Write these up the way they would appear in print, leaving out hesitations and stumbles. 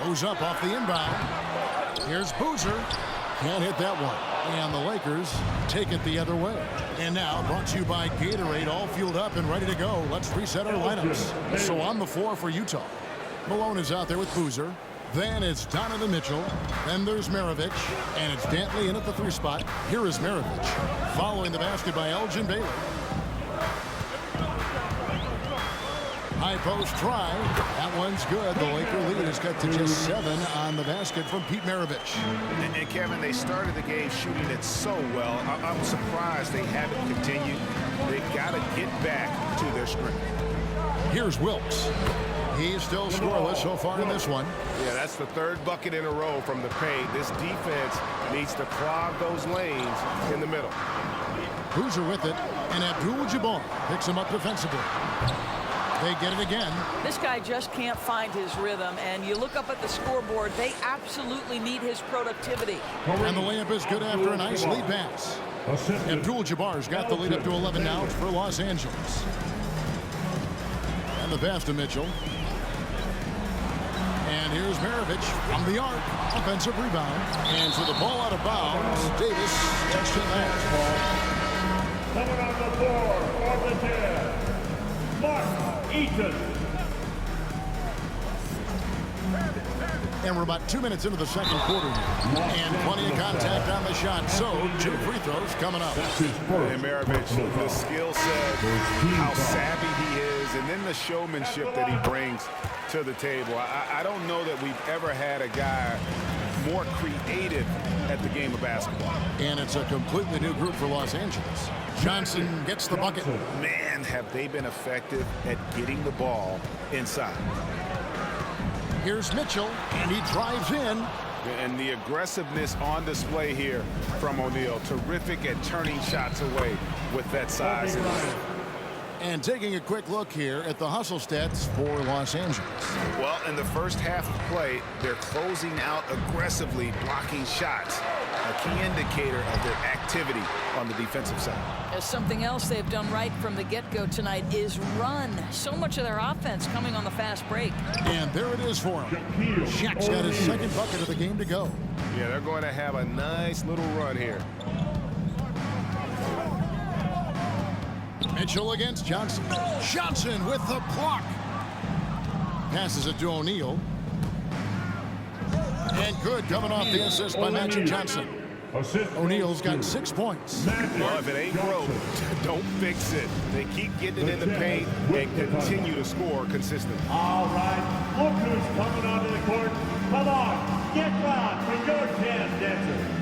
Goes up off the inbound. Here's Boozer. Can't hit that one. And the Lakers take it the other way. And now, brought to you by Gatorade, all fueled up and ready to go. Let's reset our lineups. So on the floor for Utah, Malone is out there with Boozer. Then it's Donovan Mitchell. Then there's Maravich. And it's Dantley in at the 3 spot. Here is Maravich. Following the basket by Elgin Baylor. High post try. That one's good. The Laker lead is cut to just 7 on the basket from Pete Maravich. And Kevin, they started the game shooting it so well. I'm surprised they haven't continued. They've got to get back to their strength. Here's Wilkes. He's still scoreless so far in this one. Yeah, that's the 3rd bucket in a row from the paint. This defense needs to clog those lanes in the middle. Boozer with it, and Abdul-Jabbar picks him up defensively. They get it again. This guy just can't find his rhythm, and you look up at the scoreboard, they absolutely need his productivity. And the layup is good after a nice lead pass. Abdul-Jabbar's got the lead up to 11 now for Los Angeles. And the pass to Mitchell. And here's Maravich from the arc. Offensive rebound. And for the ball out of bounds, Davis touched it last. Coming on the floor for the Jazz, Mark Eaton. And we're about 2 minutes into the second quarter. And plenty of contact on the shot. So 2 free throws coming up. And Maravich, the skill set, how savvy he is, and then the showmanship that he brings to the table. I don't know that we've ever had a guy more creative at the game of basketball. And it's a completely new group for Los Angeles. Johnson gets the bucket. Man, have they been effective at getting the ball inside. Here's Mitchell, and he drives in. And the aggressiveness on display here from O'Neal. Terrific at turning shots away with that size. And taking a quick look here at the hustle stats for Los Angeles. Well, in the first half of play, they're closing out aggressively, blocking shots. A key indicator of their activity on the defensive side. Something else they've done right from the get-go tonight is run. So much of their offense coming on the fast break. And there it is for him. Shaq's got his 2nd bucket of the game to go. Yeah, they're going to have a nice little run here. Mitchell against Johnson. Johnson with the block. Passes it to O'Neal. And good, coming off the assist by Magic Johnson. O'Neal's got 6 points. Well, if it ain't broke, don't fix it. They keep getting it in the paint and continue to score consistently. All right, look who's coming onto the court. Come on, get round for your jazz dancer.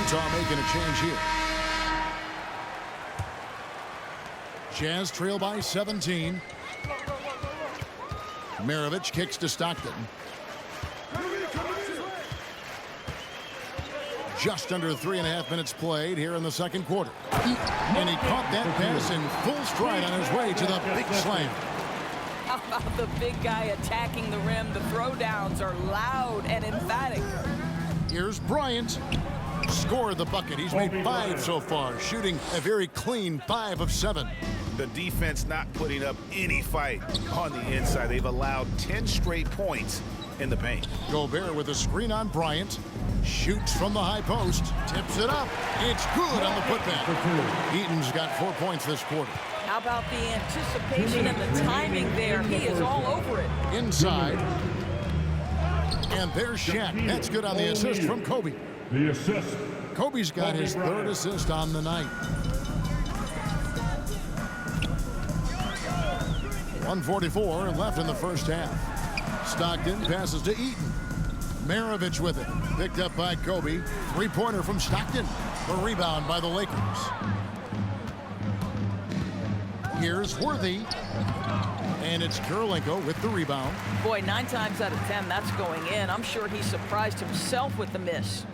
Utah making a change here. Jazz trail by 17. Maravich kicks to Stockton. Just under 3.5 minutes played here in the second quarter. And he caught that pass in full stride on his way to the big slam. How about the big guy attacking the rim? The throwdowns are loud and emphatic. Here's Bryant. Scored the bucket. He's made 5 so far, shooting a very clean 5 of 7. The defense not putting up any fight on the inside. They've allowed 10 straight points in the paint. Gobert with a screen on Bryant. Shoots from the high post. Tips it up. It's good on the putback. Eaton's got 4 points this quarter. How about the anticipation and the timing there? He is all over it. Inside. And there's Shaq. That's good on the assist from Kobe. The assist. Kobe's got his 3rd assist on the night. 1:44 left in the first half. Stockton passes to Eaton. Maravich with it. Picked up by Kobe. 3-pointer from Stockton. The rebound by the Lakers. Here's Worthy. And it's Kirilenko with the rebound. Boy, 9 times out of 10, that's going in. I'm sure he surprised himself with the miss.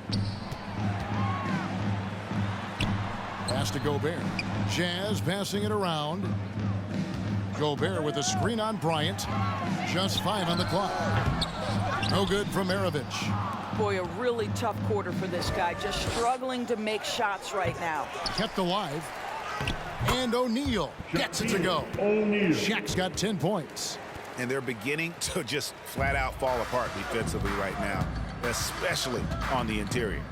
Pass to Gobert. Jazz passing it around. Gobert with a screen on Bryant. Just 5 on the clock. No good from Maravich. Boy, a really tough quarter for this guy. Just struggling to make shots right now. Kept alive. And O'Neal gets it to go. Shaq's got 10 points. And they're beginning to just flat out fall apart defensively right now, especially on the interior.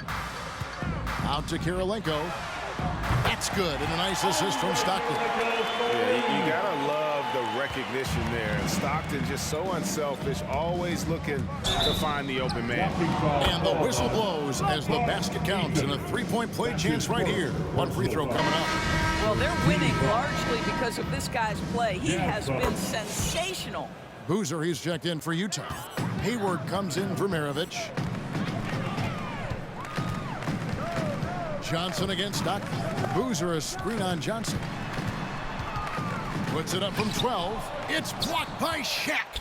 Out to Kirilenko. That's good, and a nice assist from Stockton. Yeah, you gotta love the recognition there. And Stockton just so unselfish, always looking to find the open man. And the whistle blows as the basket counts, and a three-point play chance right here. One free throw coming up. Well, they're winning largely because of this guy's play. He has been sensational. Boozer, he's checked in for Utah. Hayward comes in for Maravich. Johnson against Stockton. Boozer, a screen on Johnson. Puts it up from 12. It's blocked by Shaq.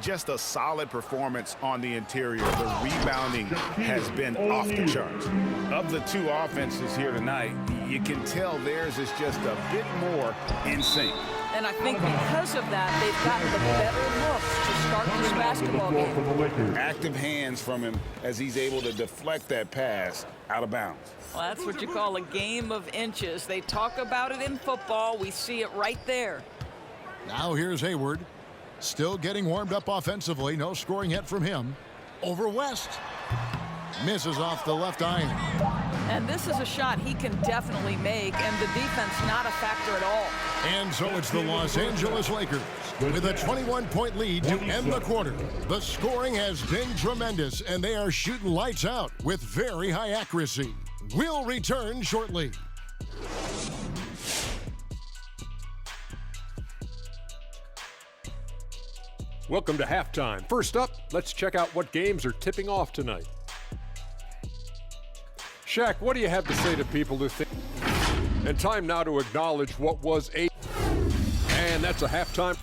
Just a solid performance on the interior. The rebounding has been off the charts. Of the two offenses here tonight, you can tell theirs is just a bit more in sync. And I think because of that, they've gotten the better looks to start this basketball game. Active hands from him as he's able to deflect that pass out of bounds. Well, that's what you call a game of inches. They talk about it in football. We see it right there. Now here's Hayward. Still getting warmed up offensively. No scoring yet from him. Over West. Misses off the left iron. And this is a shot he can definitely make, and the defense not a factor at all. And so it's the Los Angeles Lakers with a 21-point lead to end the quarter. The scoring has been tremendous, and they are shooting lights out with very high accuracy. We'll return shortly. Welcome to halftime. First up, let's check out what games are tipping off tonight. Shaq, what do you have to say to people who think? And time now to acknowledge what was a... And that's a halftime.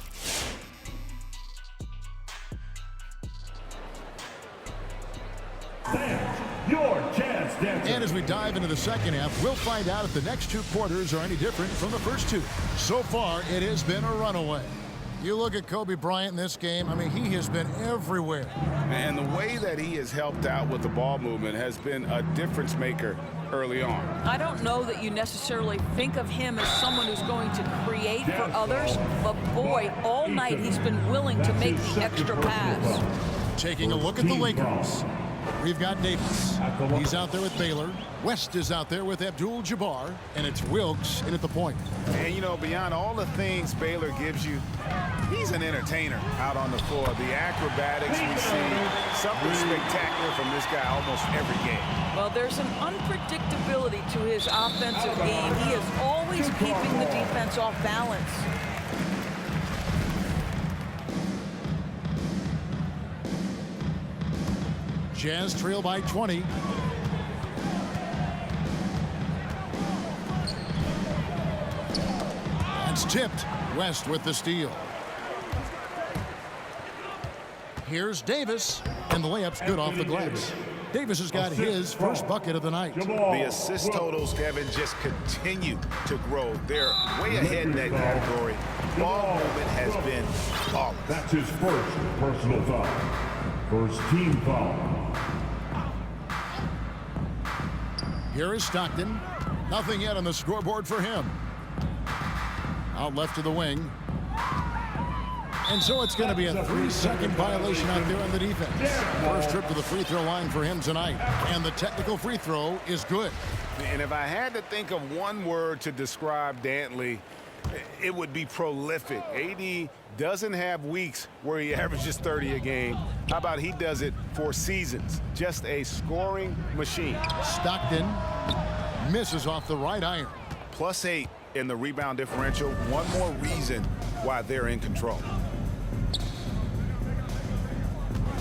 Your chance dancer. And as we dive into the second half, we'll find out if the next two quarters are any different from the first two. So far, it has been a runaway. You look at Kobe Bryant in this game, I mean, he has been everywhere. And the way that he has helped out with the ball movement has been a difference maker early on. I don't know that you necessarily think of him as someone who's going to create for others, but boy, all night he's been willing to make the extra pass. Taking a look at the Lakers. We've got Davis. He's out there with Baylor. West is out there with Abdul-Jabbar. And it's Wilkes in at the point. And, you know, beyond all the things Baylor gives you, he's an entertainer out on the floor. The acrobatics we see, something spectacular from this guy almost every game. Well, there's an unpredictability to his offensive game. He is always keeping the defense off balance. Jazz trail by 20. That's tipped. West with the steal. Here's Davis, and the layup's good off the glass. Davis has got his first bucket of the night. The assist totals, Kevin, just continue to grow. They're way ahead in that category. Ball movement has been flawless. That's his first personal foul. First team foul. Here is Stockton. Nothing yet on the scoreboard for him. Out left to the wing. And so it's going to be a 3-second violation out there on the defense. First trip to the free throw line for him tonight. And the technical free throw is good. And if I had to think of one word to describe Dantley, it would be prolific. AD doesn't have weeks where he averages 30 a game. How about he does it for seasons? Just a scoring machine. Stockton misses off the right iron. +8 in the rebound differential. One more reason why they're in control.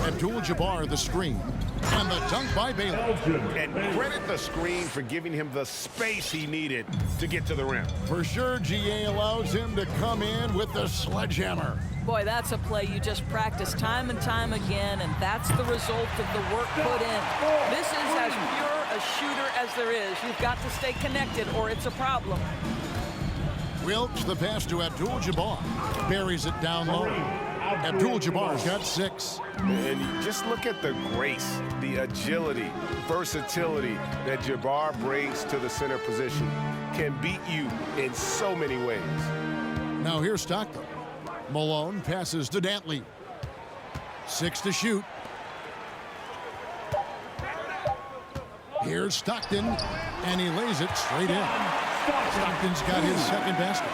Abdul-Jabbar the screen. And the dunk by Baylor. And credit the screen for giving him the space he needed to get to the rim. For sure, GA allows him to come in with the sledgehammer. Boy, that's a play you just practice time and time again, and that's the result of the work put in. This is as pure a shooter as there is. You've got to stay connected or it's a problem. Wilkes the pass to Abdul-Jabbar. Buries it down low. Abdul-Jabbar's got 6. And you just look at the grace, the agility, versatility that Jabbar brings to the center position. Can beat you in so many ways. Now here's Stockton. Malone passes to Dantley. 6 to shoot. Here's Stockton, and he lays it straight in. Stockton's got his second basket.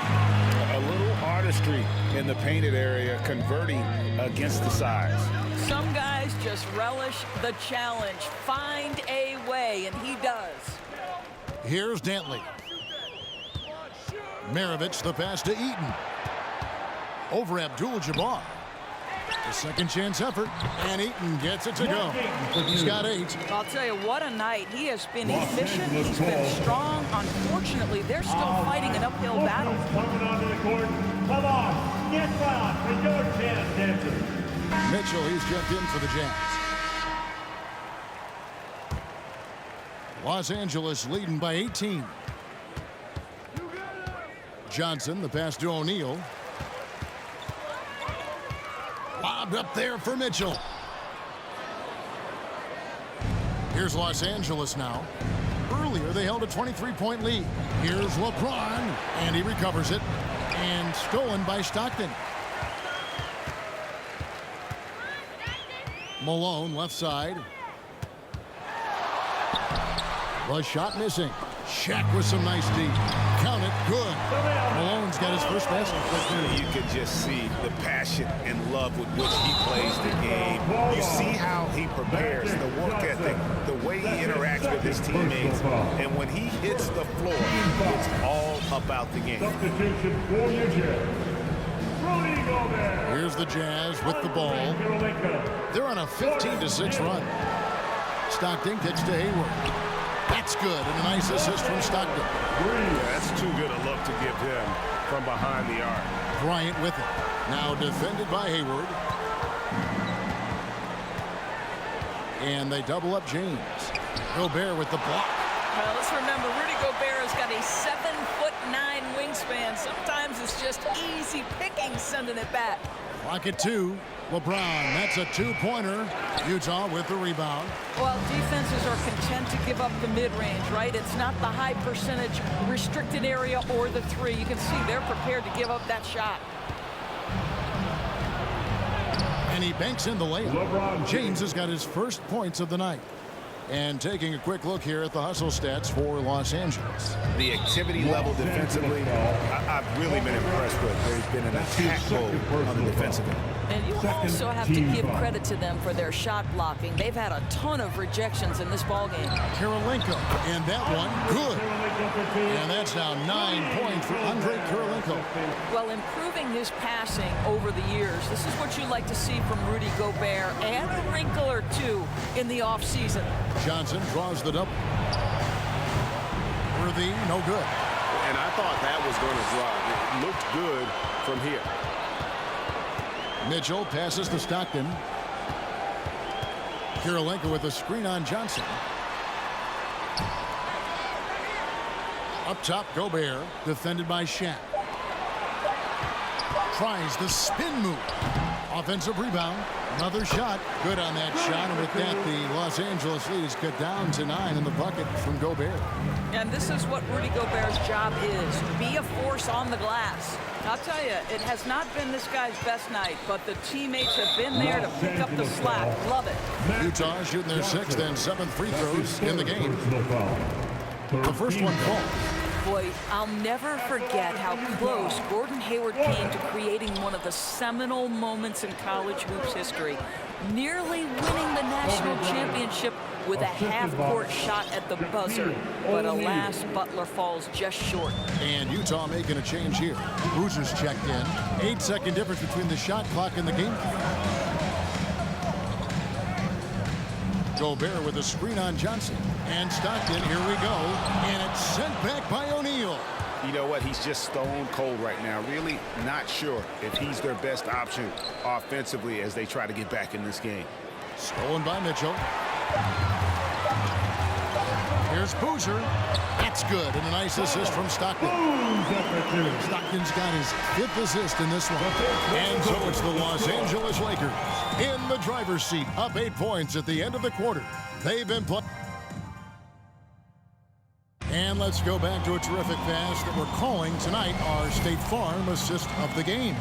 A little artistry in the painted area, converting against the size. Some guys just relish the challenge. Find a way, and he does. Here's Dantley. Maravich the pass to Eaton. Over Abdul-Jabbar. A second chance effort, and Eaton gets it to go. He's got 8. I'll tell you, what a night. He has been efficient. He's been strong. Unfortunately, they're still fighting an uphill battle. Coming onto the court. Come on, get down for your jam dancers. Mitchell, he's jumped in for the Jazz. Los Angeles leading by 18. Johnson, the pass to O'Neal. Lobbed up there for Mitchell. Here's Los Angeles now. Earlier, they held a 23-point lead. Here's LeBron, and he recovers it. And stolen by Stockton. Malone, left side. The shot missing. Shaq with some nice deep. Count it, good. Malone's got his first basket. You can just see the passion and love with which he plays the game. You see how he prepares, the work ethic, the way he interacts with his teammates. And when he hits the floor, it's all about the game. Substitution for your Jazz. Rudy Gobert. Here's the Jazz with the ball. They're on a 15-6 run. Stockton kicks to Hayward. That's good, and a nice assist from Stockton. Yeah, that's too good a look to give him from behind the arc. Bryant with it. Now defended by Hayward. And they double up James. Gobert with the block. Well, let's remember, Rudy Gobert has got a 7'9" wingspan. Sometimes it's just easy picking sending it back. Clock at 2. LeBron, that's a 2-pointer. Utah with the rebound. Well, defenses are content to give up the mid-range, right? It's not the high percentage restricted area or the 3. You can see they're prepared to give up that shot. And he banks in the layup. James has got his first points of the night. And taking a quick look here at the hustle stats for Los Angeles. The activity level defensively, I've really been impressed with. There's been an attack mode on the defensive end. And you also have to give credit to them for their shot blocking. They've had a ton of rejections in this ballgame. Karolinko, and that one, good. And that's now 9 points for Andre Karolinko. Well, improving his passing over the years, this is what you like to see from Rudy Gobert, and a wrinkle or two in the offseason. Johnson draws the double. Worthy, no good. And I thought that was going to drive. It looked good from here. Mitchell passes to Stockton. Karolinko with a screen on Johnson. Up top, Gobert, defended by Shaq. Tries the spin move. Offensive rebound. Another shot. Good on that shot. And with that, the Los Angeles lead is cut down to 9 in the bucket from Gobert. And this is what Rudy Gobert's job is, to be a force on the glass. I'll tell you, it has not been this guy's best night, but the teammates have been there to pick up the slack. Love it. Utah shooting their 6th and 7th free throws in the game. The first one called. Boy, I'll never forget how close Gordon Hayward came to creating one of the seminal moments in college hoops history, nearly winning the national championship with a half-court shot at the buzzer. But alas, Butler falls just short. And Utah making a change here. Boozer's checked in. 8-second difference between the shot clock and the game. Gobert with a screen on Johnson. And Stockton, here we go. And it's sent back by O'Neal. You know what? He's just stone cold right now. Really not sure if he's their best option offensively as they try to get back in this game. Stolen by Mitchell. Here's Boozer. That's good. And a nice assist from Stockton. Stockton's got his 5th assist in this one. And so it's the Los Angeles Lakers in the driver's seat, up 8 points at the end of the quarter. They've been playing. And let's go back to a terrific pass that we're calling tonight our State Farm assist of the game.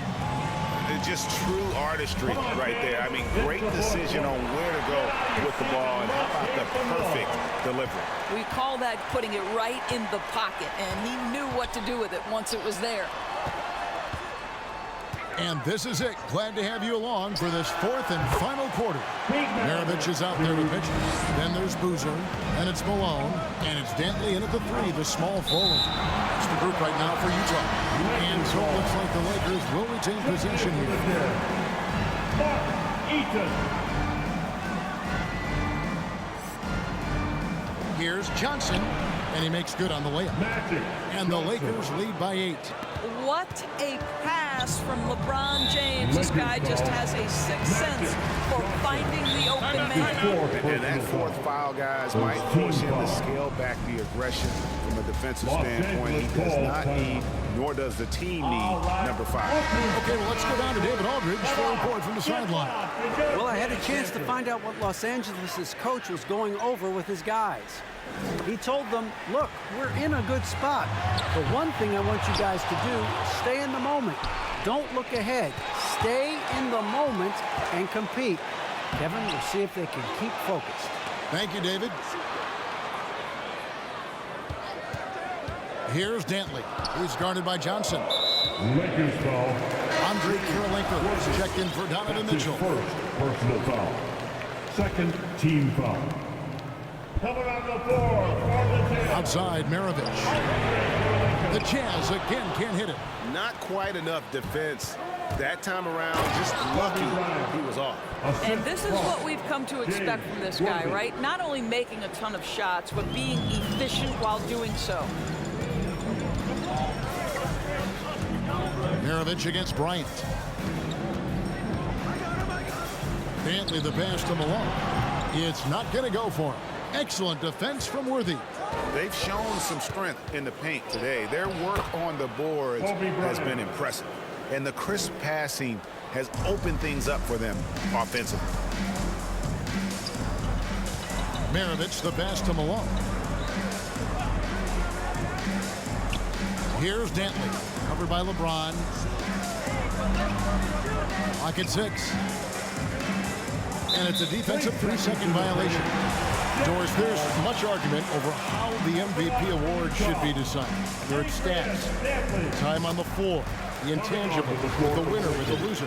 Just true artistry right there. I mean, great decision on where to go with the ball, and how about the perfect delivery. We call that putting it right in the pocket, and he knew what to do with it once it was there. And this is it. Glad to have you along for this 4th and final quarter. Maravich is out there with pitching. Then there's Boozer, and it's Malone, and it's Dantley in at the 3, the small forward. It's the group right now for Utah. And so it looks like the Lakers will retain possession here. Here's Johnson, and he makes good on the layup. And the Lakers lead by 8. What a pass from LeBron James. This guy just has a sixth sense for finding the open man. And that 4th foul, guys, might force him to scale back the aggression from a defensive standpoint. He does not need, nor does the team need, number 5. Okay, well, let's go down to David Aldridge for a report from the sideline. Well, I had a chance to find out what Los Angeles' coach was going over with his guys. He told them, look, we're in a good spot. The one thing I want you guys to do, stay in the moment. Don't look ahead. Stay in the moment and compete. Kevin, we'll see if they can keep focused. Thank you, David. Here's Dantley. He's guarded by Johnson. Lakers foul. Andre Kirilenko is checked in for Donovan Mitchell. First personal foul. Second team foul. Coming on the floor for the Jazz. Outside, Maravich. The Jazz again can't hit it. Not quite enough defense that time around. Just lucky he was off. And this is what we've come to expect from this guy, right? Not only making a ton of shots, but being efficient while doing so. Maravich against Bryant. Dantley the pass to Malone. It's not going to go for him. Excellent defense from Worthy. They've shown some strength in the paint today. Their work on the boards has been impressive. And the crisp passing has opened things up for them offensively. Maravich the pass to Malone. Here's Dantley. Covered by LeBron. Clock at 6. And it's a defensive 3-second violation. George, there's much argument over how the MVP award should be decided. There are stats, time on the floor, the intangible, with the winner, with the loser.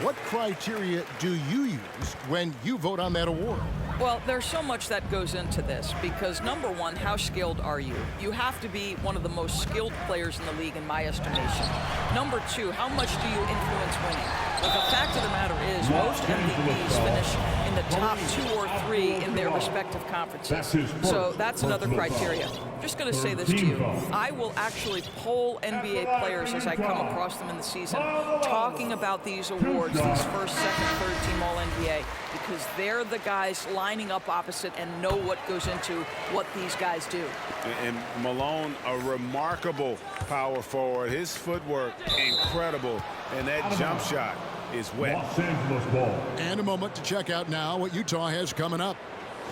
What criteria do you use when you vote on that award? Well, there's so much that goes into this because, number one, how skilled are you? You have to be one of the most skilled players in the league, in my estimation. Number two, how much do you influence winning? But the fact of the matter is most MVPs finish in the top 2 or 3 in their respective conferences. So that's another criteria. I'm just going to say this to you. I will actually poll NBA players as I come across them in the season, talking about these awards, these first, second, third team All-NBA, because they're the guys lining up opposite and know what goes into what these guys do. And Malone, a remarkable power forward. His footwork, incredible. And that jump shot is wet. Los Angeles ball. And a moment to check out now what Utah has coming up.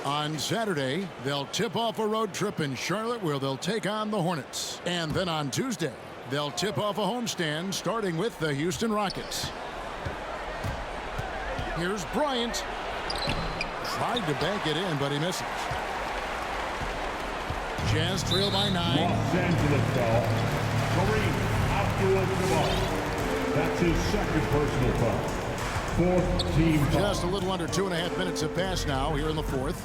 On Saturday, they'll tip off a road trip in Charlotte where they'll take on the Hornets. And then on Tuesday, they'll tip off a homestand starting with the Houston Rockets. Here's Bryant. Tried to bank it in, but he misses. Jazz trail by 9. Los Angeles foul. Kareem Abdul-Jabbar. That's his second personal foul. Fourth team foul. Just a little under 2.5 minutes have passed now here in the fourth.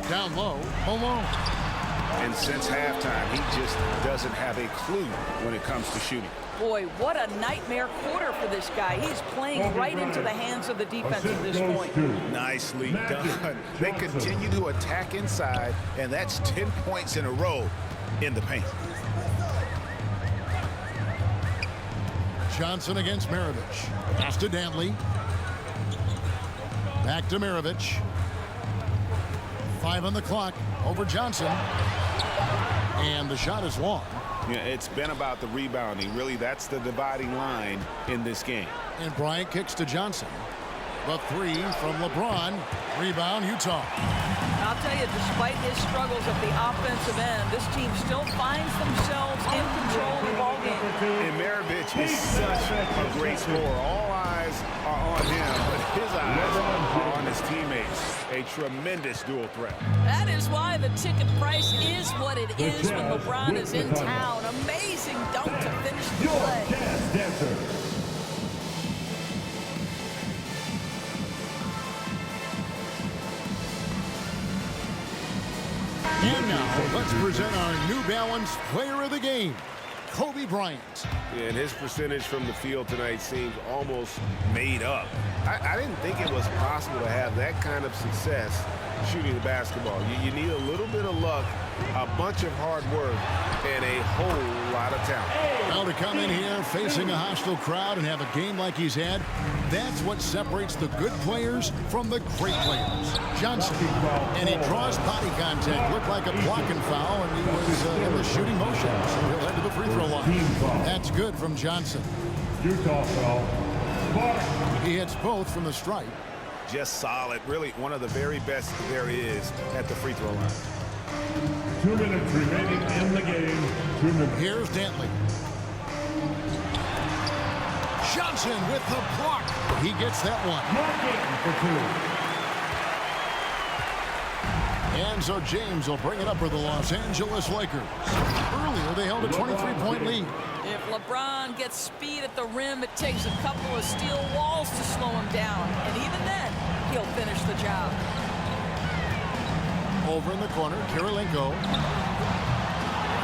Down low, Malone. And since halftime, he just doesn't have a clue when it comes to shooting. Boy, what a nightmare quarter for this guy. He's playing right into the hands of the defense at this point. Nicely done. They continue to attack inside, and that's 10 points in a row in the paint. Johnson against Maravich. Pass to Dantley. Back to Maravich. 5 on the clock. Over Johnson. And the shot is long. Yeah, it's been about the rebounding. Really, that's the dividing line in this game. And Bryant kicks to Johnson. The three from LeBron. Rebound, Utah. I'll tell you, despite his struggles at the offensive end, this team still finds themselves in control of the ballgame. And Maravich is such a great scorer. All eyes are on him, but his eyes are on his teammates. A tremendous dual threat. That is why the ticket price is what it is when LeBron is in town. Amazing dunk to finish the play. And now, let's present our New Balance Player of the Game, Kobe Bryant. Yeah, and his percentage from the field tonight seems almost made up. I didn't think it was possible to have that kind of success shooting the basketball. You need a little bit of luck, a bunch of hard work, and a whole lot of talent. Well, to come in here facing a hostile crowd and have a game like he's had, that's what separates the good players from the great players. Johnson, and he draws body contact. Looked like a blocking foul, and he was in the shooting motion. So he'll head to the free throw line. That's good from Johnson. Utah foul. He hits both from the stripe. Just solid. Really one of the very best there is at the free throw line. 2 minutes remaining in the game. 2 minutes. Here's Dantley. Johnson with the block. He gets that one. And so James will bring it up for the Los Angeles Lakers. Earlier, they held a 23-point lead. If LeBron gets speed at the rim, it takes a couple of steel walls to slow him down. And even then, he'll finish the job. Over in the corner, Kirilenko.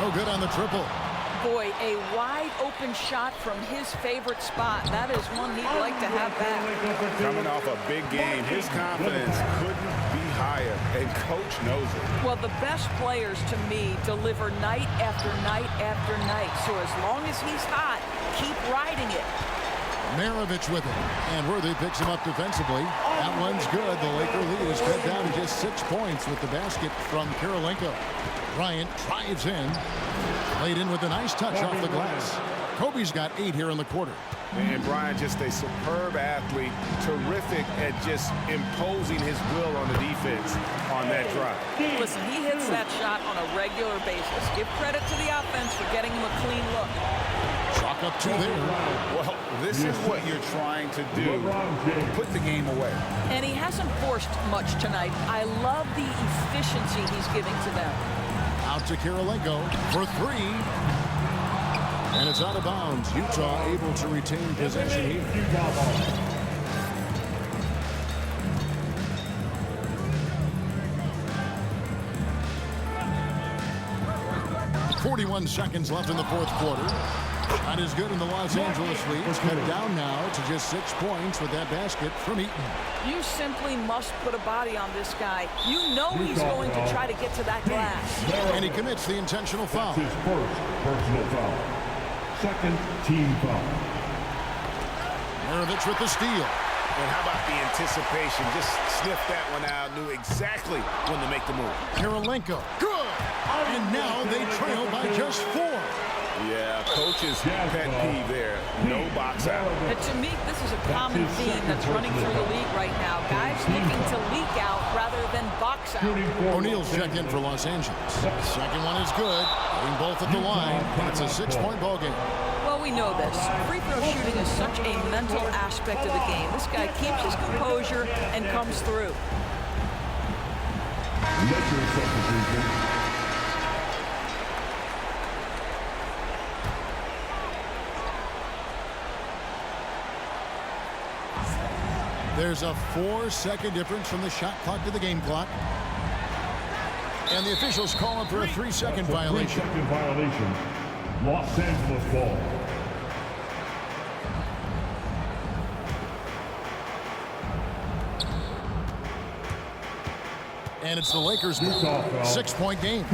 No good on the triple. Boy, a wide open shot from his favorite spot. That is one he'd like to have back. Coming off a big game, his confidence couldn't be higher, and coach knows it. Well, the best players, to me, deliver night after night after night. So as long as he's hot, keep riding it. Maravich with it. And Worthy picks him up defensively. That one's good. The Laker lead is cut down to just 6 points with the basket from Kirilenko. Bryant drives in. Laid in with a nice touch off the glass. Kobe's got 8 here in the quarter. And Bryant, just a superb athlete, terrific at just imposing his will on the defense on that drive. Listen, he hits that shot on a regular basis. Give credit to the offense for getting him a clean look. Chalk up 2 there. Well, this is what you're trying to do. Put the game away. And he hasn't forced much tonight. I love the efficiency he's giving to them. Out to Kirilenko for 3. And it's out of bounds. Utah able to retain possession here. 41 seconds left in the fourth quarter. Shot is good in the Los Angeles lead. It's cut down now to just 6 points with that basket from Eaton. You simply must put a body on this guy. You know he's going to try to get to that glass. And he commits the intentional foul. His first personal foul. Second team foul. Maravich with the steal. And how about the anticipation? Just sniffed that one out, knew exactly when to make the move. Kirilenko, good! And now they trail by just 4. Yeah, coach's pet peeve there. No box out. And to me, this is a common theme that's running through the league right now. Guys looking to leak out rather than box out. O'Neal's checked in for Los Angeles. Second one is good. Getting both at the line. It's a 6-point ball game. Well, we know this. Free throw shooting is such a mental aspect of the game. This guy keeps his composure and comes through. Lakers substitution. There's a 4-second difference from the shot clock to the game clock. And the officials call him for a 3-second violation. 3-second violation. Los Angeles ball. And it's the Lakers' 6-point game.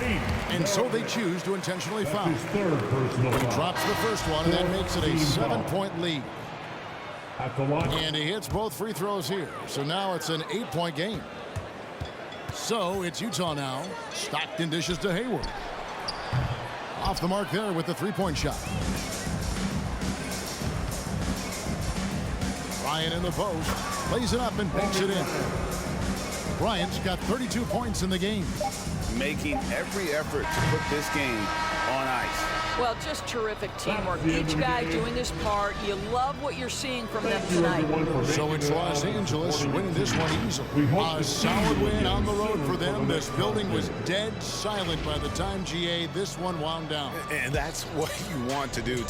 And so they choose to intentionally foul. His third personal He foul. drops the first one, and that makes it a 7-point lead. At the line. And he hits both free throws here. So now it's an 8-point game. So it's Utah now. Stockton dishes to Hayward. Off the mark there with the three-point shot. Bryant in the post. Plays it up and banks it in. Bryant's got 32 points in the game. Making every effort to put this game on ice. Well, just terrific teamwork. Each guy doing his part. You love what you're seeing from them tonight. So it's Los Angeles winning this one easily. A solid win on the road for them. This building was dead silent by the time, GA, this one wound down. And that's what you want to do.